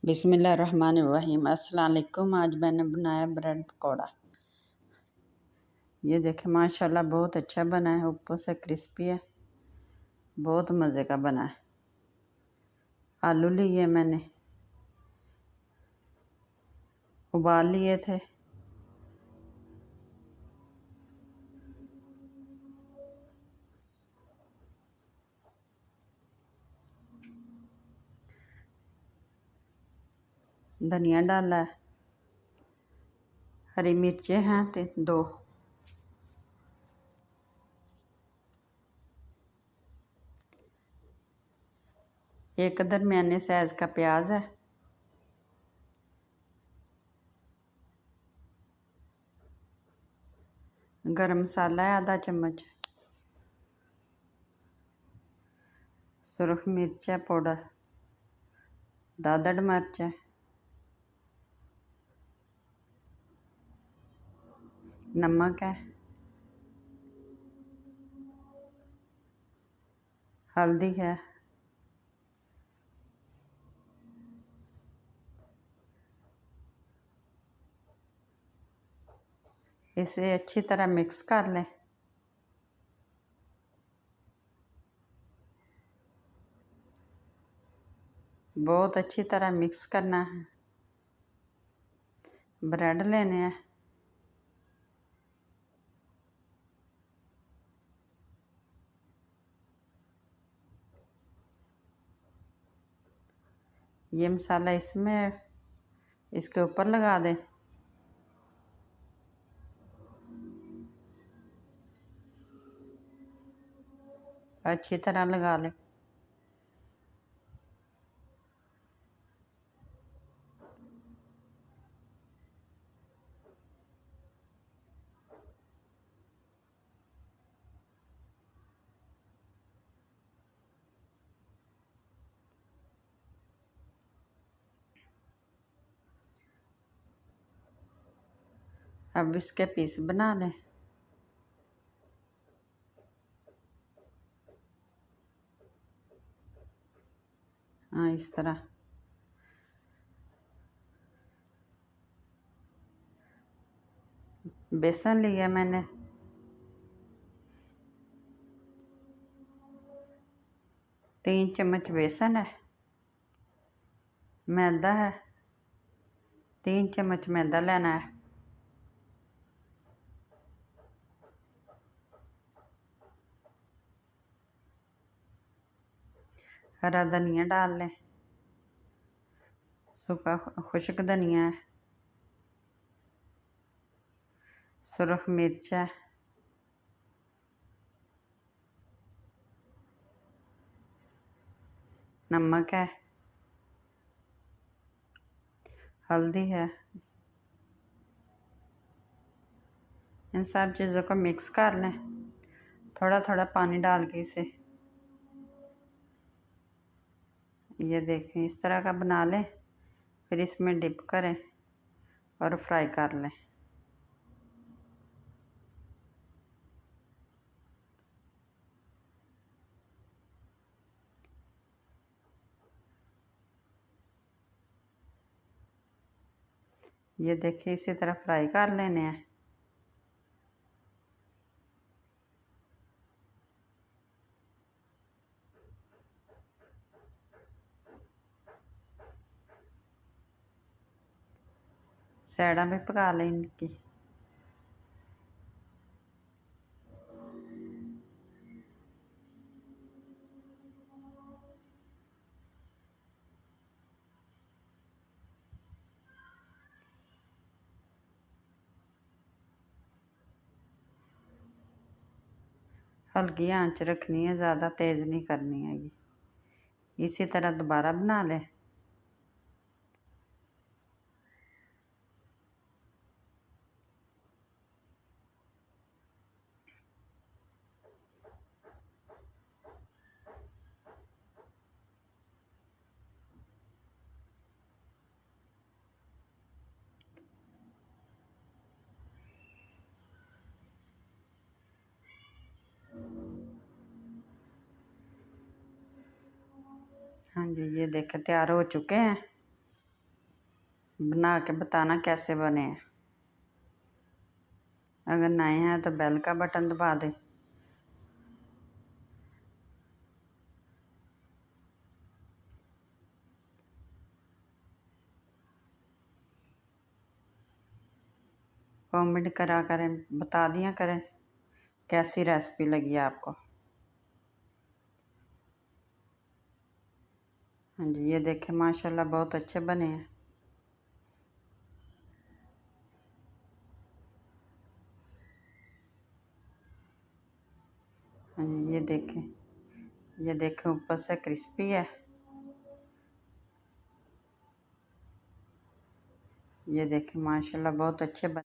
बिस्मिल्लाहिर्रहमानिर्रहीम। अस्सलाम वालेकुम। आज मैंने बनाया ब्रेड पकौड़ा। ये देखें माशाल्लाह बहुत अच्छा बना है, ऊपर से क्रिस्पी है, बहुत मज़े का बना है। आलू लिए मैंने, उबाल लिए थे। धनिया डाला है, हरी मिर्चें हैं 2, एक दरमियाने साइज़ का प्याज है, गरम मसाला है आधा चम्मच, सुरख मिर्च है पाउडर, दादड़ मिर्च है, नमक है, हल्दी है, इसे अच्छी तरह मिक्स कर लें। बहुत अच्छी तरह मिक्स करना है। ब्रेड लेने हैं, ये मसाला इसमें इसके ऊपर लगा दें। अच्छी तरह लगा लें। अब इसके पीस बना लें। हाँ, इस तरह। बेसन लिया मैंने, तीन चम्मच बेसन है, मैदा है, 3 चम्मच मैदा लेना है, हरा धनिया डाल लें, सूखा खुश्क धनिया है, सुरख मिर्च है, नमक है, हल्दी है। इन सब चीज़ों को मिक्स कर लें, थोड़ा थोड़ा पानी डाल के इसे। ये देखें इस तरह का बना लें, फिर इसमें डिप करें और फ्राई कर लें। ये देखिए इसी तरह फ्राई कर लेने हैं। सैड़ा भी पका लें इनकी। हल्की आंच रखनी है, ज़्यादा तेज़ नहीं करनी है। इसी तरह दोबारा बना लें। हाँ जी, ये देखें तैयार हो चुके हैं। बना के बताना कैसे बने हैं। अगर नए हैं तो बेल का बटन दबा दें। कमेंट करा करें, बता दिया करें कैसी रेसिपी लगी आपको। हाँ जी, ये देखें माशाल्लाह बहुत अच्छे बने हैं। हाँ जी, ये देखें ऊपर से क्रिस्पी है। ये देखें माशाल्लाह बहुत अच्छे बने।